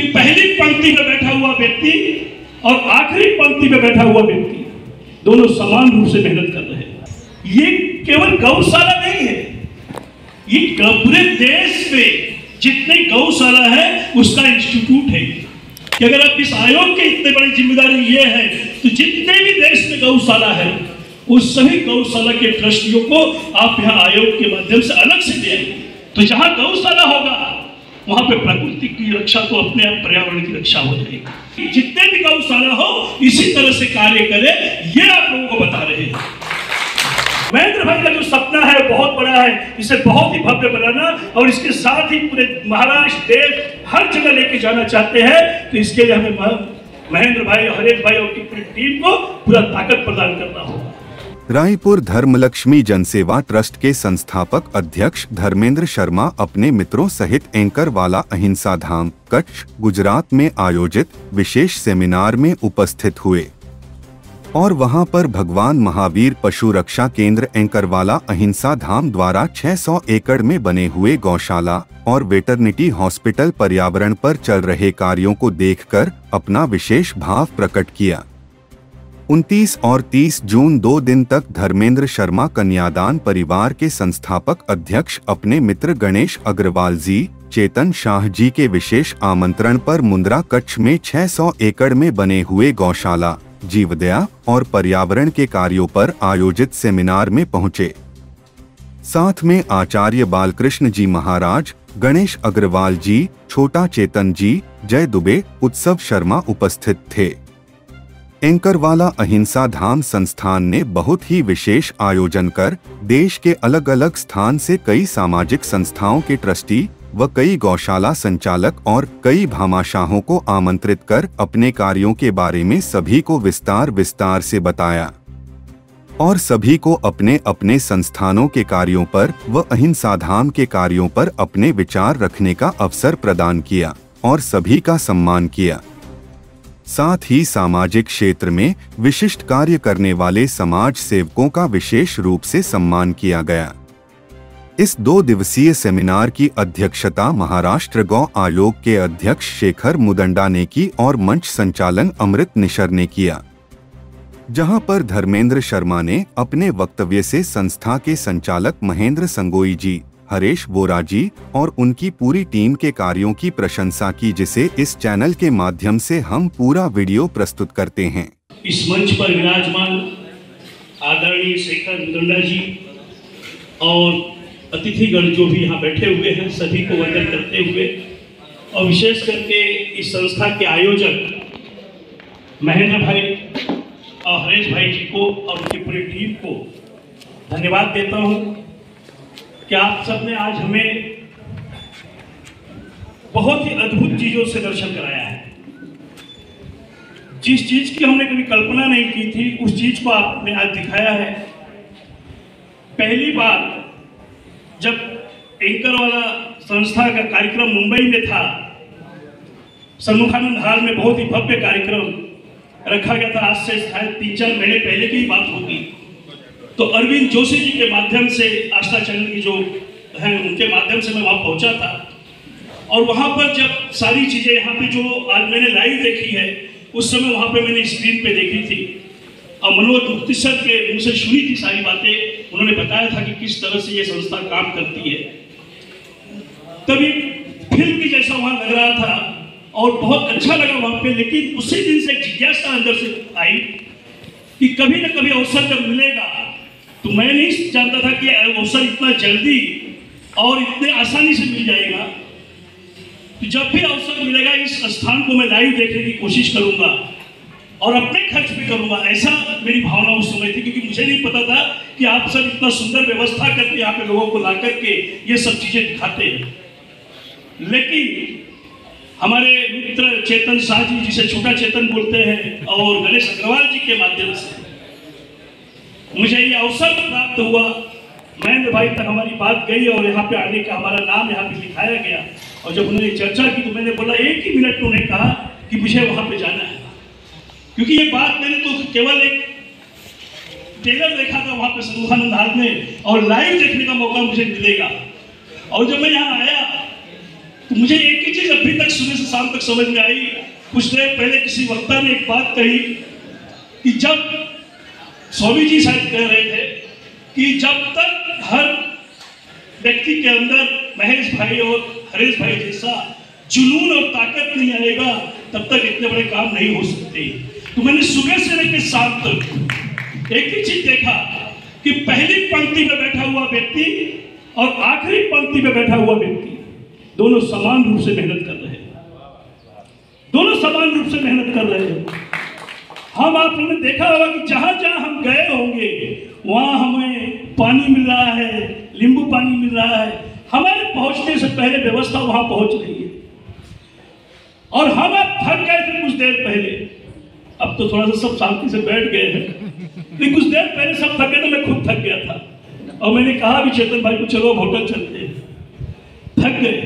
पहली पंक्ति में बैठा हुआ व्यक्ति और आखिरी पंक्ति में बैठा हुआ व्यक्ति दोनों समान रूप से मेहनत कर रहे हैं। ये केवल गौशाला नहीं है, ये पूरे देश में जितने गौशाला है उसका इंस्टीट्यूट है कि अगर आप इस आयोग के इतने बड़ी जिम्मेदारी ये है तो जितने भी देश में गौशाला है उस सभी गौशाला के ट्रस्टियों को आप यहाँ आयोग के माध्यम से अलग से देंगे। तो जहाँ गौशाला होगा वहां पे प्रकृति की रक्षा तो अपने आप पर्यावरण की रक्षा हो जाएगी। जितने भी गौशाला हो इसी तरह से कार्य करे, ये आप लोगों को बता रहे हैं। महेंद्र भाई का जो सपना है बहुत बड़ा है, इसे बहुत ही भव्य बनाना और इसके साथ ही पूरे महाराष्ट्र देश हर जगह लेके जाना चाहते हैं। तो इसके लिए हमें महेंद्र भाई, हरेश भाई और पूरी टीम को पूरा ताकत प्रदान करना होगा। रायपुर धर्मलक्ष्मी जनसेवा ट्रस्ट के संस्थापक अध्यक्ष धर्मेंद्र शर्मा अपने मित्रों सहित एंकर वाला अहिंसा धाम कच्छ गुजरात में आयोजित विशेष सेमिनार में उपस्थित हुए और वहां पर भगवान महावीर पशु रक्षा केंद्र एंकरवाला अहिंसा धाम द्वारा 600 एकड़ में बने हुए गौशाला और वेटरनिटी हॉस्पिटल पर्यावरण पर चल रहे कार्यों को देखकर अपना विशेष भाव प्रकट किया। 29 और 30 जून 2 दिन तक धर्मेंद्र शर्मा कन्यादान परिवार के संस्थापक अध्यक्ष अपने मित्र गणेश अग्रवाल जी, चेतन शाह जी के विशेष आमंत्रण पर मुंद्रा कच्छ में 600 एकड़ में बने हुए गौशाला, जीवदया और पर्यावरण के कार्यों पर आयोजित सेमिनार में पहुंचे। साथ में आचार्य बालकृष्ण जी महाराज, गणेश अग्रवाल जी, छोटा चेतन जी, जय दुबे, उत्सव शर्मा उपस्थित थे। एंकरवाला अहिंसा धाम संस्थान ने बहुत ही विशेष आयोजन कर देश के अलग अलग स्थान से कई सामाजिक संस्थाओं के ट्रस्टी व कई गौशाला संचालक और कई भामाशाहों को आमंत्रित कर अपने कार्यों के बारे में सभी को विस्तार से बताया और सभी को अपने अपने संस्थानों के कार्यों पर व अहिंसा धाम के कार्यों पर अपने विचार रखने का अवसर प्रदान किया और सभी का सम्मान किया। साथ ही सामाजिक क्षेत्र में विशिष्ट कार्य करने वाले समाज सेवकों का विशेष रूप से सम्मान किया गया। इस 2 दिवसीय सेमिनार की अध्यक्षता महाराष्ट्र गौ आयोग के अध्यक्ष शेखर मुदंडा ने की और मंच संचालन अमृत निशर ने किया, जहां पर धर्मेंद्र शर्मा ने अपने वक्तव्य से संस्था के संचालक महेंद्र संगोई जी, हरेश वोरा जी और उनकी पूरी टीम के कार्यों की प्रशंसा की, जिसे इस चैनल के माध्यम से हम पूरा वीडियो प्रस्तुत करते हैं। इस मंच पर विराजमान आदरणीय शेखर मुदंडा जी और अतिथिगण जो भी यहाँ बैठे हुए हैं सभी को वंदन करते हुए और विशेष करके इस संस्था के आयोजक महेंद्र भाई और हरेश भाई जी को और उनकी पूरी टीम को धन्यवाद देता हूँ कि आप सबने आज हमें बहुत ही अद्भुत चीजों से दर्शन कराया है। जिस चीज की हमने कभी कल्पना नहीं की थी उस चीज को आपने आज दिखाया है। पहली बार जब एंकरवाला संस्था का कार्यक्रम मुंबई में था, सम्मुखानंद हॉल में बहुत ही भव्य कार्यक्रम रखा गया था। आज से शायद 3-4 महीने पहले की बात होगी। तो अरविंद जोशी जी के माध्यम से आस्था चैनल की जो है उनके माध्यम से मैं वहाँ पहुँचा था और वहाँ पर जब सारी चीज़ें यहाँ पे जो आज मैंने लाइव देखी है उस समय वहाँ पे मैंने स्क्रीन पे देखी थी और मनोज मुफ्ती सर के मुझसे सुनी थी सारी बातें। उन्होंने बताया था कि किस तरह से ये संस्था काम करती है। तभी फिल्म की जैसा वहाँ लग रहा था और बहुत अच्छा लगा वहाँ पे। लेकिन उसी दिन से एक जिज्ञासा अंदर से आई कि कभी न कभी अवसर जब मिलेगा, तो मैं नहीं जानता था कि अवसर इतना जल्दी और इतने आसानी से मिल जाएगा। तो जब भी अवसर मिलेगा इस स्थान को मैं लाइव देखने की कोशिश करूंगा और अपने खर्च भी करूंगा, ऐसा मेरी भावना उस समय थी। क्योंकि मुझे नहीं पता था कि आप सब इतना सुंदर व्यवस्था करके यहाँ पे लोगों को ला करके ये सब चीजें दिखाते हैं। लेकिन हमारे मित्र चेतन शाह जी, जिसे छोटा चेतन बोलते हैं, और गणेश अग्रवाल जी के माध्यम से मुझे ये अवसर प्राप्त हुआ। महेंद्र भाई तक हमारी बात गई और यहाँ पे आने का हमारा नाम यहाँ पे लिखाया गया। और जब उन्होंने चर्चा की तो मैंने बोला 1 ही मिनट उन्होंने कहा कि मुझे वहाँ पे जाना है। क्योंकि ये बात मैंने तो केवल एक ट्रेलर देखा था वहाँ पे सम्मुखानंद हॉल में और लाइव देखने का मौका मुझे मिलेगा। और जब मैं यहाँ आया तो मुझे एक ही चीज अभी तक सुबह से शाम तक समझ में आई। कुछ देर पहले किसी वक्ता ने एक बात कही कि जब स्वामी जी शायद कह रहे थे कि जब तक हर व्यक्ति के अंदर महेश भाई और हरेश भाई जैसा जुनून और ताकत नहीं आएगा तब तक इतने बड़े काम नहीं हो सकते। तो मैंने सुबह से लेकर शाम तक एक ही चीज देखा कि पहली पंक्ति में बैठा हुआ व्यक्ति और आखिरी पंक्ति में बैठा हुआ व्यक्ति दोनों समान रूप से मेहनत कर रहे हैं, दोनों समान रूप से मेहनत कर रहे हैं। हम आप लोगों ने देखा होगा कि जहां जहां हम गए होंगे वहां हमें पानी मिल रहा है, नींबू पानी मिल रहा है, हमारे पहुंचने से पहले व्यवस्था वहां पहुंच रही है। और हम अब थक गए थे कुछ देर पहले, अब तो थोड़ा सा सब शांति से बैठ गए हैं, लेकिन कुछ देर पहले सब थके तो मैं खुद थक गया था और मैंने कहा भी चेतन भाई को चलो होटल चलते हैं। थक गए,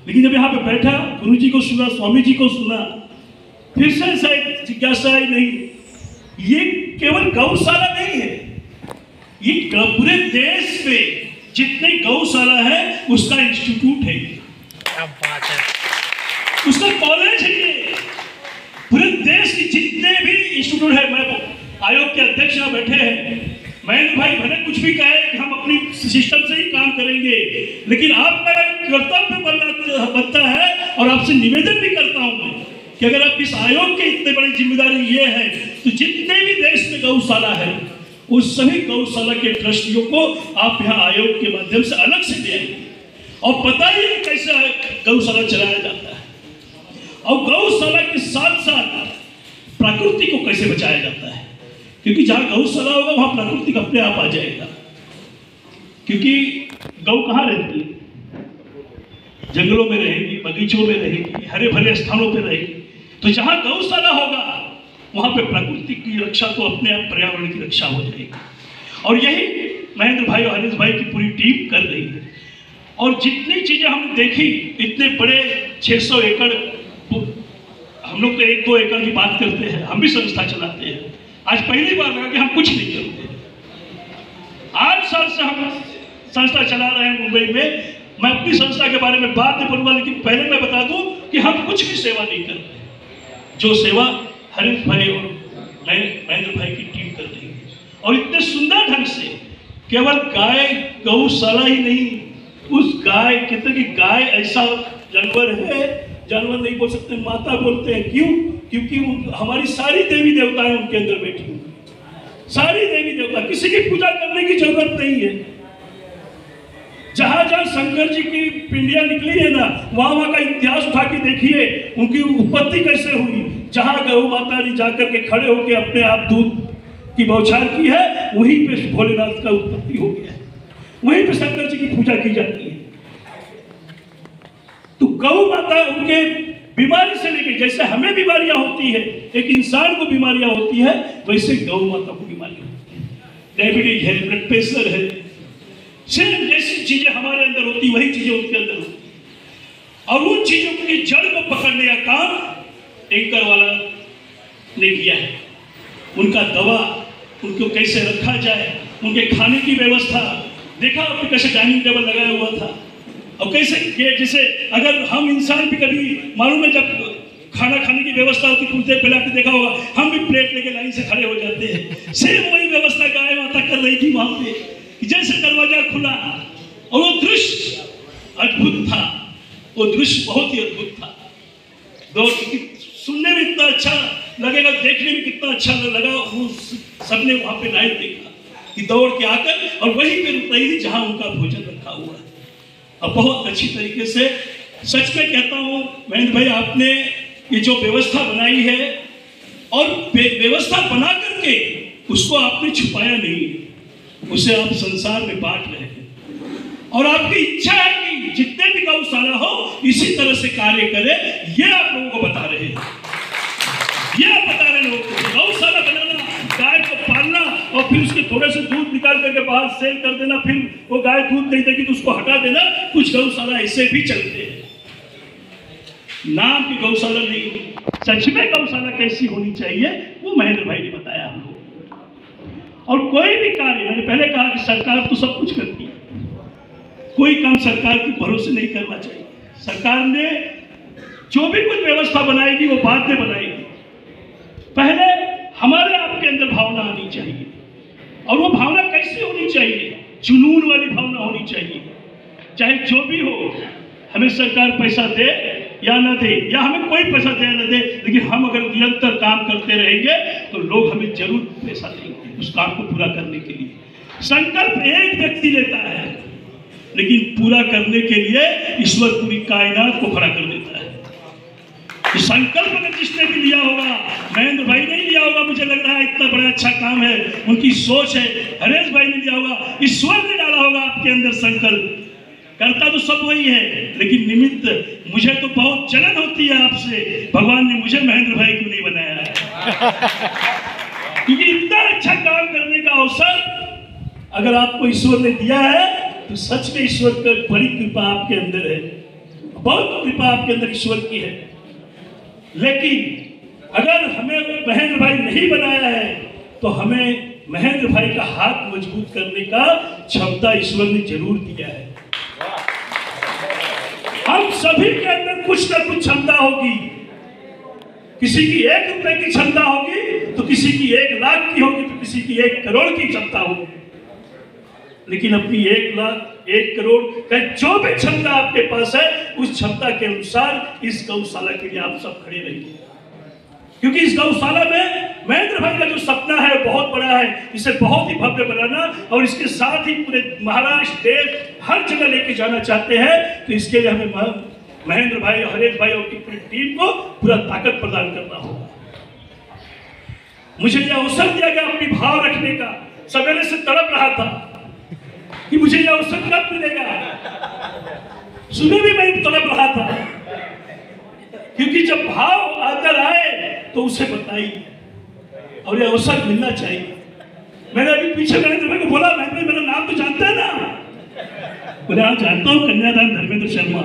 लेकिन जब यहाँ पे बैठा, गुरु जी को सुना, स्वामी जी को सुना, फिर से शायद जिज्ञासा ही नहीं, ये केवल गौशाला नहीं है, ये पूरे देश में जितने गौशाला है उसका इंस्टीट्यूट है, क्या बात है, उसका कॉलेज है ये। पूरे देश के जितने भी इंस्टीट्यूट है, मैं आयोग के अध्यक्ष यहाँ बैठे हैं, महेंद्र भाई भले कुछ भी कहे कि हम अपनी सिस्टम से ही काम करेंगे, लेकिन आपका कर्तव्य बनता है और आपसे निवेदन भी करता हूं मैं कि अगर आप इस आयोग की इतनी बड़ी जिम्मेदारी ये है तो जितने भी देश में गौशाला है उस सभी गौशाला के ट्रस्टियों को आप यहाँ आयोग के माध्यम से अलग से देंगे और बताइए कैसे गौशाला चलाया जाता है और गौशाला के साथ साथ प्रकृति को कैसे बचाया जाता है, क्योंकि जहाँ गौशाला होगा वहाँ प्रकृति अपने आप आ जाएगा। क्योंकि गौ कहाँ रहती है? जंगलों में रहेगी, बगीचों में रहेगी, हरे भरे स्थानों पे रहेगी। तो जहाँ गौशाला होगा वहाँ पे प्रकृति की रक्षा तो अपने आप पर्यावरण की रक्षा हो जाएगी। और यही महेंद्र भाई और हरीश भाई की पूरी टीम कर रही है। और जितनी चीजें हमने देखी, इतने बड़े 600 एकड़, हम लोग तो 1-2 एकड़ की बात करते हैं, हम भी संस्था चलाते हैं, आज पहली बार लगा कि हम कुछ नहीं करते। 8 साल से हम संस्था चला रहे हैं मुंबई में। मैं अपनी संस्था के बारे में बात नहीं करूंगा, लेकिन पहले मैं बता दूं कि हम कुछ भी सेवा नहीं करते। जो सेवा हरीश भाई और महेंद्र भाई की टीम कर रही है, और इतने सुंदर ढंग से, केवल गाय गौशाला ही नहीं, उस गाय कहते कि गाय ऐसा जानवर है, जानवर नहीं बोल सकते, माता बोलते हैं। क्यों? क्योंकि हमारी सारी देवी देवताएं उनके अंदर बैठी हुई, सारी देवी देवता, किसी की पूजा करने की जरूरत नहीं है। जहां जहां शंकर जी की पिंडियां निकली है ना, वहां का इतिहास उठा के देखिए, उनकी उत्पत्ति कैसे हुई। जहां गौ माता ने जाकर के खड़े होकर अपने आप दूध की बौछार की है, वहीं पे भोलेनाथ का उत्पत्ति हो गया है, वहीं पे शंकर जी की पूजा की जाती है। तो गौ माता उनके बीमारी से लेकर, जैसे हमें बीमारियां होती है, एक इंसान को बीमारियां होती है, वैसे गौ माता को बीमारियां होती है। डायबिटीज है, ब्लड प्रेशर है, सेम जैसी चीजें हमारे अंदर होती, वही चीजें उनके अंदर होती। और उन चीजों की जड़ को पकड़ने का काम एंकर वाला ने किया है। उनका दवा, उनको कैसे रखा जाए, उनके खाने की व्यवस्था देखा आपने, कैसे डाइनिंग टेबल लगाया हुआ था, और कैसे जैसे अगर हम इंसान भी कभी मालूम है, जब खाना खाने की व्यवस्था होती, कुछ देर पहले आपने देखा होगा, हम भी प्लेट लेके लाइन से खड़े हो जाते हैं। सेम वही व्यवस्था गाय माता कर रही थी वहां पे, जैसे दरवाजा खुला और वो दृश्य अद्भुत था, वो दृश्य बहुत ही अद्भुत था। सुनने में इतना अच्छा लगेगा, देखने में कितना अच्छा लगा। वो सबने वहां पे लाइव देखा कि दौड़ के आकर और वहीं पे रुक रही थी जहां उनका भोजन रखा हुआ है, और बहुत अच्छी तरीके से, सच में कहता हूं महेंद्र भाई, आपने ये जो व्यवस्था बनाई है, और व्यवस्था बना करके उसको आपने छुपाया नहीं, उसे आप संसार में बांट रहे हैं। और आपकी इच्छा है कि जितने भी गौशाला हो इसी तरह से कार्य करे, ये आप लोगों को बता रहे हैं। ये आप बता रहे लोगों को, गौशाला बनाना, गाय को पालना और फिर उसके थोड़े से दूध निकाल करके बाहर सेल कर देना, फिर वो गाय दूध नहीं देगी तो उसको हटा देना। कुछ गौशाला ऐसे भी चलते हैं, नाम की गौशाला नहीं, सच में गौशाला कैसी होनी चाहिए वो महेंद्र भाई ने बताया हमको। और कोई भी कार्य, मैंने पहले कहा कि सरकार तो सब कुछ करती है, कोई काम सरकार के भरोसे नहीं करना चाहिए। सरकार ने जो भी कुछ व्यवस्था बनाएगी वो बाद में बनाएगी। पहले हमारे आपके अंदर भावना आनी चाहिए, और वो भावना कैसी होनी चाहिए? जुनून वाली भावना होनी चाहिए। चाहे जो भी हो, हमें सरकार पैसा दे या न दे, या हमें कोई पैसा दे या न दे, लेकिन हम अगर निरंतर काम करते रहेंगे तो लोग हमें जरूर पैसा देंगे उस काम को पूरा करने के लिए। संकल्प एक व्यक्ति लेता है, लेकिन पूरा करने के लिए ईश्वर पूरी कायनात को खड़ा कर देता है। ये संकल्प अगर जिसने भी लिया होगा, महेंद्र भाई ने लिया होगा, मुझे लग रहा है इतना बड़ा अच्छा काम है, उनकी सोच है। हरेश भाई ने लिया होगा, ईश्वर ने डाला होगा आपके अंदर संकल्प। करता तो सब वही है, लेकिन निमित्त मुझे तो बहुत जलन होती है आपसे, भगवान ने मुझे महेंद्र भाई क्यों नहीं बनाया है? क्योंकि इतना अच्छा काम करने का अवसर अगर आपको ईश्वर ने दिया है तो सच में ईश्वर की बड़ी कृपा आपके अंदर है, बहुत कृपा आपके अंदर ईश्वर की है। लेकिन अगर हमें महेंद्र भाई नहीं बनाया है तो हमें महेंद्र भाई का हाथ मजबूत करने का क्षमता ईश्वर ने जरूर दिया है। हम सभी के अंदर कुछ ना कुछ क्षमता होगी। किसी की 1 रुपए की क्षमता होगी तो किसी की 1 लाख की होगी, तो किसी की 1 करोड़ की क्षमता होगी। लेकिन अपनी 1 लाख 1 करोड़ का जो भी क्षमता आपके पास है, उस क्षमता के अनुसार इस गौशाला के लिए आप सब खड़े रहिए। क्योंकि इस गौशाला में महेंद्र भाई का जो सपना है बहुत बड़ा है, इसे बहुत ही भव्य बनाना, और इसके साथ ही पूरे महाराष्ट्र देश हर जगह लेके जाना चाहते हैं। तो इसके लिए हमें महेंद्र भाई, हरेश भाई और पूरी टीम को पूरा ताकत प्रदान करना होगा। मुझे यह अवसर दिया गया अपनी भाव रखने का, सवेरे से तड़प रहा था कि मुझे यह अवसर कब मिलेगा। सुबह भी मैं तड़प रहा था, क्योंकि जब भाव आकर आए तो उसे बताइए, और यह अवसर मिलना चाहिए। मैंने अभी पीछे महेंद्र भाई को बोला, महेंद्र भाई मेरा नाम तो जानता है ना? बोले हाँ जानता हूँ, कन्यादान धर्मेंद्र शर्मा।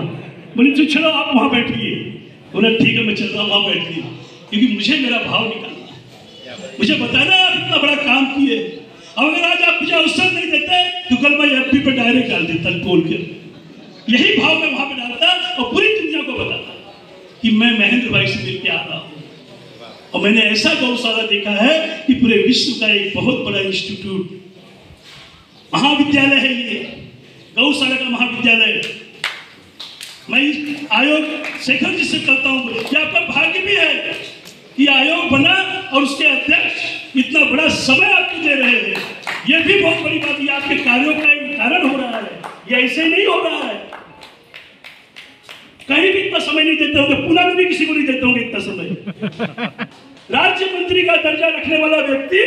बोले चलो आप वहां बैठिए। बोले ठीक है मैं चल रहा हूँ, वहां बैठिए, क्योंकि मुझे मेरा भाव निकालना, मुझे बताना आप इतना बड़ा काम किए। और अगर आज आप मुझे अवसर नहीं देते तो कल मैं एफबी पे डायरेक्ट डाल देता बोल के। यही भाव मैं वहां पे डालता और पूरी दुनिया को बताता कि मैं महेंद्र भाई से मिलकर आ रहा हूँ। और मैंने ऐसा गौशाला देखा है कि पूरे विश्व का एक बहुत बड़ा इंस्टीट्यूट, महाविद्यालय है ये, गौशाला का महाविद्यालय। मैं आयोग शेखर जी से कहता हूँ कि आपका भाग्य भी है कि आयोग बना और उसके अध्यक्ष इतना बड़ा समय आपको दे रहे हैं। ये भी बहुत बड़ी बात है, आपके कार्यों का एक कारण हो रहा है, ये ऐसे नहीं हो रहा है। कहीं भी इतना समय नहीं देते होंगे, पुणे में भी किसी को नहीं देते होंगे इतना समय। राज्य मंत्री का दर्जा रखने वाला व्यक्ति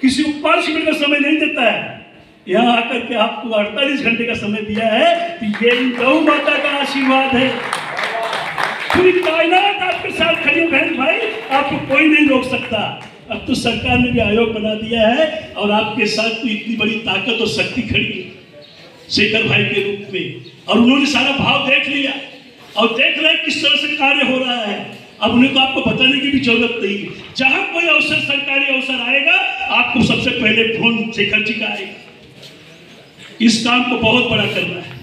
किसी को 5 मिनट का समय नहीं देता है। यहाँ आकर के आपको 48 घंटे का समय दिया है, तो ये गौ माता का आशीर्वाद है। पूरी कायनात आपके साथ खड़ी है बहन भाई, आपको कोई नहीं रोक सकता। अब तो सरकार ने भी आयोग बना दिया है और आपके साथ तो इतनी बड़ी ताकत और शक्ति खड़ी है शेखर भाई के रूप में, और उन्होंने सारा भाव देख लिया और देख रहे किस तरह से कार्य हो रहा है। अब उन्हें तो आपको बताने की भी जरूरत नहीं है। जहां कोई अवसर, सरकारी अवसर आएगा, आपको सबसे पहले फोन शेखर जी का आएगा। इस काम को बहुत बड़ा करना है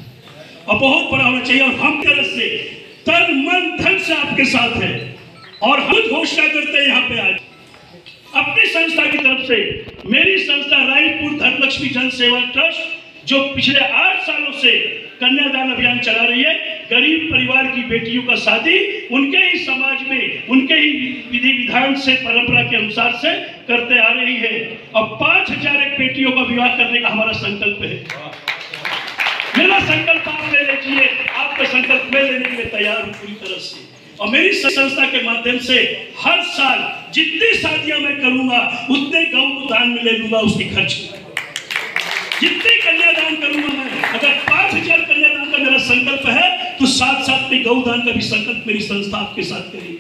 और बहुत बड़ा होना चाहिए, और हम तरफ से तन मन धन से आपके साथ है। और हम घोषणा करते हैं यहाँ पे आज अपनी संस्था की तरफ से, मेरी संस्था रायपुर धर्मलक्ष्मी जन सेवा ट्रस्ट, जो पिछले 8 सालों से कन्यादान अभियान चला रही है। गरीब परिवार की बेटियों का शादी उनके ही समाज में, उनके ही विधि विधान से, परंपरा के अनुसार से करते आ रही है। और 5000 बेटियों का विवाह करने का हमारा संकल्प है। मेरा संकल्प आप ले लीजिए, आपका संकल्प मैं लेने के लिए तैयार हूँ पूरी तरह से। और मेरी संस्था के माध्यम से हर साल जितनी शादियां मैं करूंगा उतने गौ दान में ले लूंगा उसकी खर्च। जितने कन्यादान करूंगा मैं, अगर 5000 कन्यादान का मेरा संकल्प है तो साथ में गौदान का भी संकल्प मेरी संस्था आपके साथ करेगी।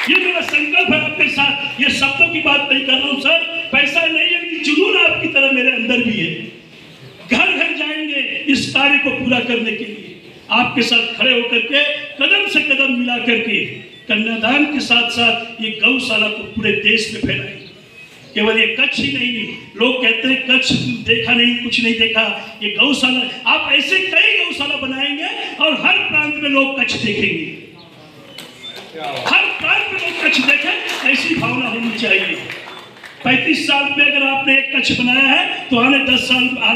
ये मेरा संकल्प है आपके साथ। ये शब्दों की बात नहीं कर रहा हूं सर, पैसा नहीं है, लेकिन जुनून आपकी तरह मेरे अंदर भी है। घर घर जाएंगे इस कार्य को पूरा करने के लिए, आपके साथ खड़े होकर के कदम से कदम मिला करके कन्यादान के साथ साथ ये गौशाला को पूरे देश में फैलाएंगे। केवल ये कच्छ ही नहीं, लोग कहते हैं कच्छ देखा नहीं, कुछ नहीं देखा, ये गौशाला, आप ऐसे कई गौशाला बनाएंगे लोग कच्छ देखेंगे, हर प्रांत में लोग कच्छ देखें, ऐसी भावना होनी चाहिए। 35 साल में अगर आपने एक कच्छ बनाया है तो आने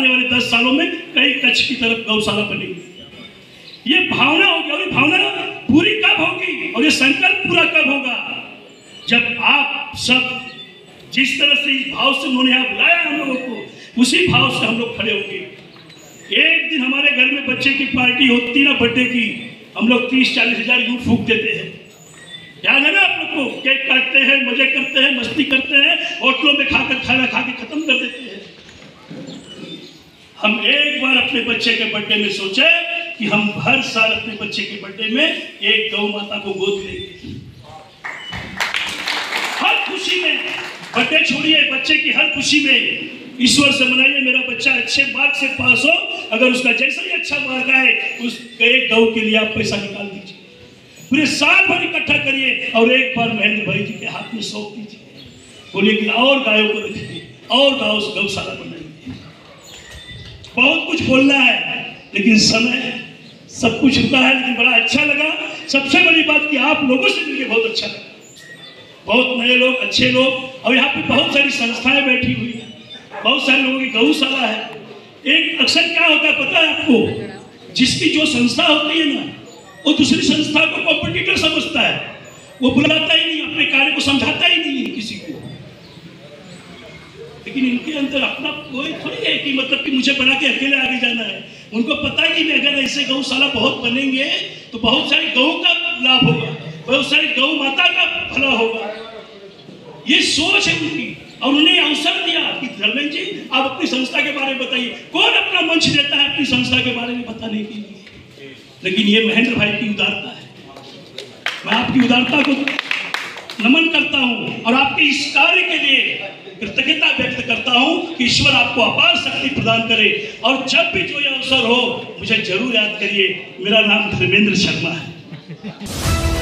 वाले 10 सालों में कई कच्छ की तरफ गौशाला बनेगी। ये भावना होगी, और ये भावना पूरी कब होगी और ये संकल्प पूरा कब होगा? जब आप सब जिस तरह से इस भाव से उन्होंने यहाँ बुलाया हम लोगों को, उसी भाव से हम लोग खड़े होंगे। एक दिन हमारे घर में बच्चे की पार्टी होती ना, बर्थडे की, हम लोग 30-40 हजार यूं फूंक देते हैं, याद है ना आप लोग को? केक काटते हैं, मजे करते हैं, मस्ती करते हैं, होटलों में खाना खा के खत्म कर देते हैं। हम एक बार अपने बच्चे के बर्थडे में सोचे कि हम हर साल अपने बच्चे के बर्थडे में एक गौ माता को गोद लेंगे। हर खुशी में, बर्थडे छोड़िए, बच्चे की हर खुशी में ईश्वर से मनाइए मेरा बच्चा अच्छे मार्क्स से पास हो। अगर उसका जैसा ही अच्छा मार्क आए, उस एक गौ के लिए आप पैसा निकाल दीजिए, पूरे साल भर इकट्ठा करिए और एक बार महेंद्र भाई जी के हाथ में सौंप दीजिए। बोलिए कि और गायों को रखिए और गौशाला बनाइए। बहुत कुछ बोलना है लेकिन समय सब कुछ रुका है, लेकिन बड़ा अच्छा लगा। सबसे बड़ी बात कि आप लोगों से मिलकर बहुत अच्छा लगा। बहुत नए लोग, अच्छे लोग, और यहाँ पे बहुत सारी संस्थाएं बैठी हुई हैं, बहुत सारे लोगों की गौशाला है। एक अक्सर क्या होता है पता है आपको? जिसकी जो संस्था होती है ना, वो दूसरी संस्था को कॉम्पिटिटर समझता है, वो बुलाता ही नहीं, अपने कार्य को समझाता ही नहीं है किसी को। लेकिन इनके अंदर अपना कोई थोड़ी है कि मतलब कि मुझे बना के अकेले आगे जाना है। उनको पता है कि अगर ऐसे गौशाला बहुत बनेंगे तो बहुत सारी गौ का लाभ होगा, बहुत सारी गौ माता का भला होगा। ये सोच है उनकी, और उन्हें अवसर दिया कि धर्मेंद्र जी आप अपनी संस्था के बारे में बताइए। कौन अपना मंच देता है अपनी संस्था के बारे में बताने के लिए? लेकिन ये महेंद्र भाई की उदारता है। मैं आपकी उदारता को नमन करता हूं और आपके इस कार्य के लिए कृतज्ञता व्यक्त करता हूं कि ईश्वर आपको अपार शक्ति प्रदान करे। और जब भी जो ये अवसर हो मुझे जरूर याद करिए। मेरा नाम धर्मेंद्र शर्मा है।